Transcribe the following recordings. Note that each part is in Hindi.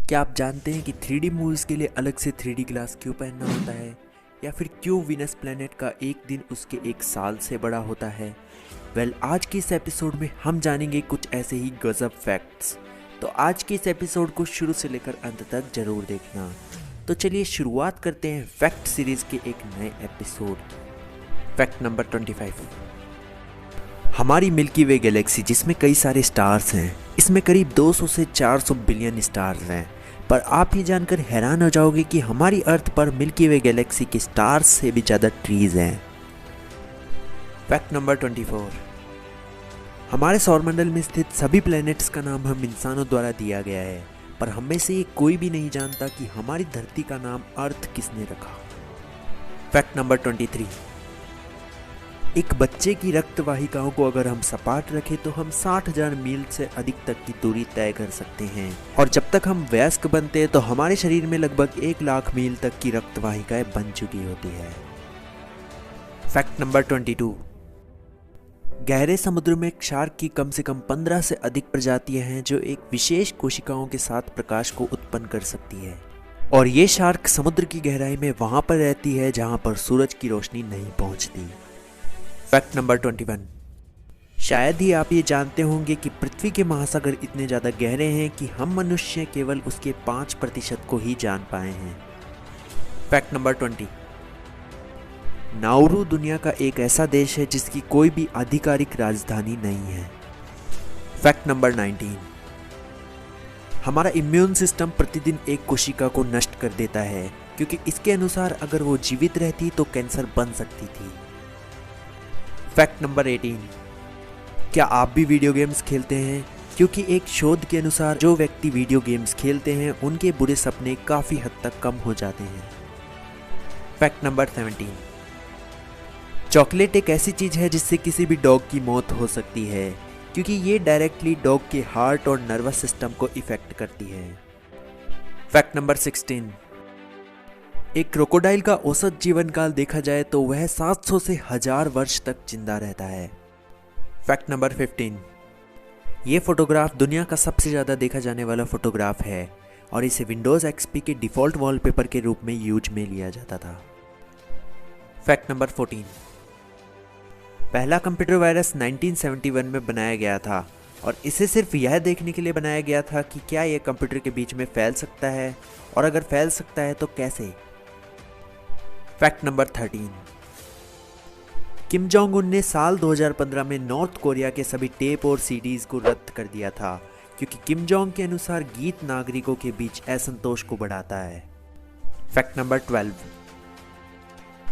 क्या आप जानते हैं कि 3D मूवीज़ के लिए अलग से 3D ग्लास क्यों पहनना होता है? या फिर क्यों वीनस प्लैनेट का एक दिन उसके एक साल से बड़ा होता है? आज की इस एपिसोड में हम जानेंगे कुछ ऐसे ही गजब फैक्ट्स। तो आज के इस एपिसोड को शुरू से लेकर अंत तक जरूर देखना। तो चलिए शुरुआत करते हैं फैक्ट सीरीज के एक नए एपिसोड की। Fact number 25। हमारी मिल्की वे गैलेक्सी जिसमें कई सारे स्टार्स हैं, इसमें करीब 200 से 400 बिलियन स्टार्स हैं। पर आप ये जानकर हैरान हो जाओगे कि हमारी अर्थ पर मिल्की वे गैलेक्सी के स्टार्स से भी ज़्यादा ट्रीज हैं। Fact number 24। हमारे सौरमंडल में स्थित सभी प्लैनेट्स का नाम हम इंसानों द्वारा दिया गया है, पर हम में से ये कोई भी नहीं जानता कि हमारी धरती का नाम अर्थ किसने रखा। Fact number 23। एक बच्चे की रक्त वाहिकाओं को अगर हम सपाट रखें तो हम 60,000 मील से अधिक तक की दूरी तय कर सकते हैं, और जब तक हम वयस्क बनते हैं तो हमारे शरीर में लगभग 1 लाख मील तक की रक्त वाहिकाएं बन चुकी होती है। Fact number 22। गहरे समुद्र में शार्क की कम से कम 15 से अधिक प्रजातियां हैं जो एक विशेष कोशिकाओं के साथ प्रकाश को उत्पन्न कर सकती है, और ये शार्क समुद्र की गहराई में वहां पर रहती है जहां पर सूरज की रोशनी नहीं पहुंचती। Fact number 21। शायद ही आप ये जानते होंगे कि पृथ्वी के महासागर इतने ज़्यादा गहरे हैं कि हम मनुष्य केवल उसके 5% को ही जान पाए हैं। Fact number 20। नाउरू दुनिया का एक ऐसा देश है जिसकी कोई भी आधिकारिक राजधानी नहीं है। Fact number 19। हमारा इम्यून सिस्टम प्रतिदिन एक कोशिका को नष्ट कर देता है, क्योंकि इसके अनुसार अगर वो जीवित रहती तो कैंसर बन सकती थी। Fact number 18। क्या आप भी वीडियो गेम्स खेलते हैं? क्योंकि एक शोध के अनुसार जो व्यक्ति वीडियो गेम्स खेलते हैं उनके बुरे सपने काफ़ी हद तक कम हो जाते हैं। Fact number 17। चॉकलेट एक ऐसी चीज़ है जिससे किसी भी डॉग की मौत हो सकती है, क्योंकि ये डायरेक्टली डॉग के हार्ट और नर्वस सिस्टम को इफेक्ट करती है। Fact number 16। एक क्रोकोडाइल का औसत जीवन काल देखा जाए तो वह 700 से 1000 वर्ष तक जिंदा रहता है। Fact number 15। ये फोटोग्राफ दुनिया का सबसे ज़्यादा देखा जाने वाला फोटोग्राफ है, और इसे विंडोज़ एक्सपी के डिफ़ॉल्ट वॉलपेपर के रूप में यूज में लिया जाता था। Fact number 14। पहला कंप्यूटर वायरस 1971 में बनाया गया था, और इसे सिर्फ यह देखने के लिए बनाया गया था कि क्या यह कंप्यूटर के बीच में फैल सकता है, और अगर फैल सकता है तो कैसे। Fact number 13। Kim Jong Un ने साल 2015 में नॉर्थ कोरिया के सभी टेप और सीडीज को रद्द कर दिया था, क्योंकि किम जोंग के अनुसार गीत नागरिकों के बीच असंतोष को बढ़ाता है। Fact number 12।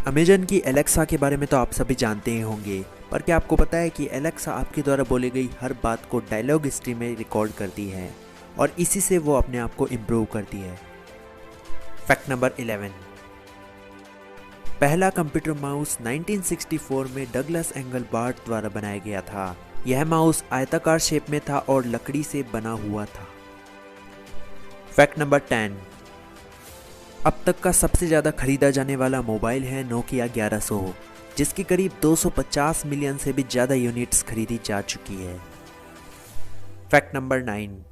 अमेजन की एलेक्सा के बारे में तो आप सभी जानते ही होंगे, पर क्या आपको पता है कि एलेक्सा आपके द्वारा बोली गई हर बात को डायलॉग हिस्ट्री में रिकॉर्ड करती है, और इसी से वो अपने आप को इम्प्रूव करती है। Fact number 11। पहला कंप्यूटर माउस 1964 में डगलस एंगलबार्ट द्वारा बनाया गया था। यह माउस आयताकार शेप में था और लकड़ी से बना हुआ था। Fact number 10। अब तक का सबसे ज़्यादा खरीदा जाने वाला मोबाइल है नोकिया 1100, जिसकी करीब 250 मिलियन से भी ज़्यादा यूनिट्स खरीदी जा चुकी है। Fact number 9।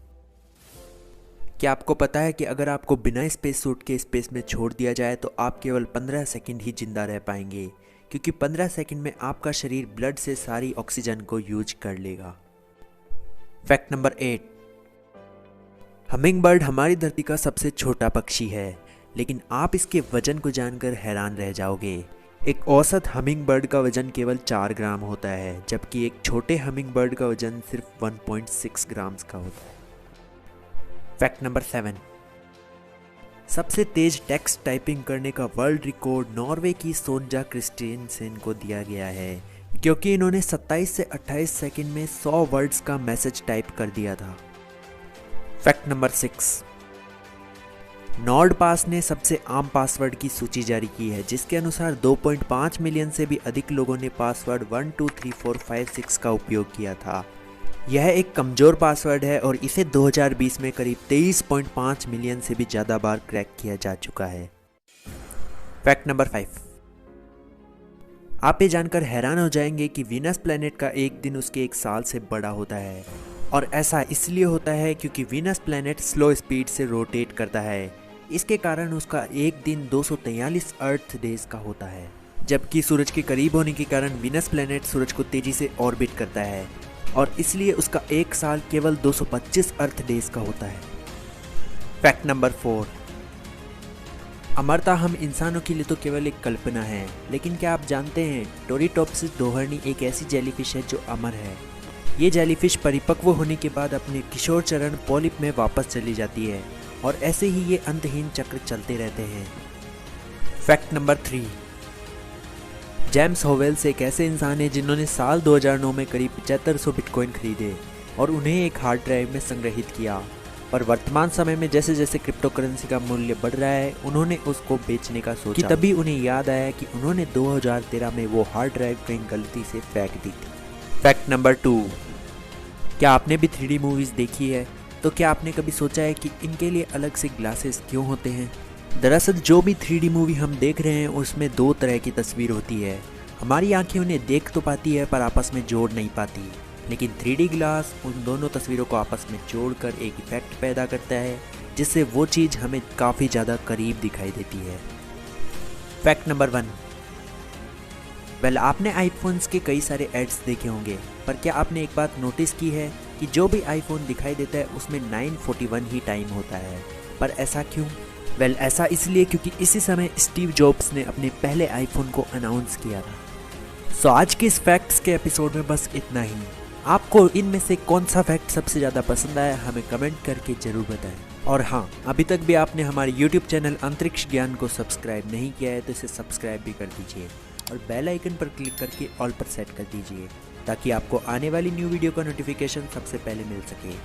क्या आपको पता है कि अगर आपको बिना स्पेस सूट के स्पेस में छोड़ दिया जाए तो आप केवल 15 सेकंड ही जिंदा रह पाएंगे, क्योंकि 15 सेकंड में आपका शरीर ब्लड से सारी ऑक्सीजन को यूज कर लेगा। Fact number 8। हमिंगबर्ड हमारी धरती का सबसे छोटा पक्षी है, लेकिन आप इसके वजन को जानकर हैरान रह जाओगे। एक औसत हमिंगबर्ड का वजन केवल 4 ग्राम होता है, जबकि एक छोटे हमिंगबर्ड का वजन सिर्फ 1.6 ग्राम्स का होता है। Fact number 7। सबसे तेज टेक्स्ट टाइपिंग करने का वर्ल्ड रिकॉर्ड नॉर्वे की सोन्जा क्रिस्टियनसेन को दिया गया है, क्योंकि इन्होंने 27 से 28 सेकंड में 100 वर्ड्स का मैसेज टाइप कर दिया था। Fact number 6। नॉर्ड पास ने सबसे आम पासवर्ड की सूची जारी की है, जिसके अनुसार 2.5 मिलियन से भी अधिक लोगों ने पासवर्ड 123456 का उपयोग किया था। यह एक कमज़ोर पासवर्ड है और इसे 2020 में करीब 23.5 मिलियन से भी ज़्यादा बार क्रैक किया जा चुका है। Fact number 5। आप ये जानकर हैरान हो जाएंगे कि वीनस प्लैनेट का एक दिन उसके एक साल से बड़ा होता है, और ऐसा इसलिए होता है क्योंकि वीनस प्लैनेट स्लो स्पीड से रोटेट करता है। इसके कारण उसका एक दिन 243 अर्थ डेज का होता है, जबकि सूरज के करीब होने के कारण वीनस प्लैनेट सूरज को तेजी से ऑर्बिट करता है और इसलिए उसका एक साल केवल 225 अर्थ डेज का होता है। फैक्ट नंबर 4, अमरता हम इंसानों के लिए तो केवल एक कल्पना है, लेकिन क्या आप जानते हैं टोरीटोप्सिस दोहर्नी एक ऐसी जेलीफिश है जो अमर है। ये जेलीफिश परिपक्व होने के बाद अपने किशोर चरण पॉलिप में वापस चली जाती है और ऐसे ही ये अंतहीन चक्र चलते रहते हैं। फैक्ट नंबर 3, जेम्स होवेल्स एक ऐसे इंसान है जिन्होंने साल 2009 में करीब 7500 बिटकॉइन खरीदे और उन्हें एक हार्ड ड्राइव में संग्रहित किया, पर वर्तमान समय में जैसे जैसे क्रिप्टो करेंसी का मूल्य बढ़ रहा है उन्होंने उसको बेचने का सोचा कि तभी उन्हें याद आया कि उन्होंने 2013 में वो हार्ड ड्राइव कहीं गलती से फेंक दी थी। फैक्ट नंबर 2, क्या आपने भी 3D मूवीज़ देखी है? तो क्या आपने कभी सोचा है कि इनके लिए अलग से ग्लासेस क्यों होते हैं? दरअसल जो भी 3D मूवी हम देख रहे हैं उसमें दो तरह की तस्वीर होती है। हमारी आंखें उन्हें देख तो पाती है पर आपस में जोड़ नहीं पाती, लेकिन 3D ग्लास उन दोनों तस्वीरों को आपस में जोड़कर एक इफेक्ट पैदा करता है जिससे वो चीज़ हमें काफ़ी ज़्यादा करीब दिखाई देती है। फैक्ट नंबर 1, आपने आईफोन्स के कई सारे एड्स देखे होंगे, पर क्या आपने एक बात नोटिस की है कि जो भी आईफोन दिखाई देता है उसमें 9:41 ही टाइम होता है। पर ऐसा क्यों? ऐसा इसलिए क्योंकि इसी समय स्टीव जॉब्स ने अपने पहले आईफोन को अनाउंस किया था। आज के इस फैक्ट्स के एपिसोड में बस इतना ही। आपको इनमें से कौन सा फैक्ट सबसे ज़्यादा पसंद आया हमें कमेंट करके ज़रूर बताएं। और हाँ, अभी तक भी आपने हमारे YouTube चैनल अंतरिक्ष ज्ञान को सब्सक्राइब नहीं किया है तो इसे सब्सक्राइब भी कर दीजिए और बेल आइकन पर क्लिक करके ऑल पर सेट कर दीजिए ताकि आपको आने वाली न्यू वीडियो का नोटिफिकेशन सबसे पहले मिल सके।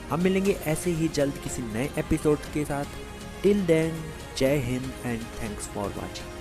हम मिलेंगे ऐसे ही जल्द किसी नए एपिसोड के साथ। टिल देन, जय Hind and thanks for watching.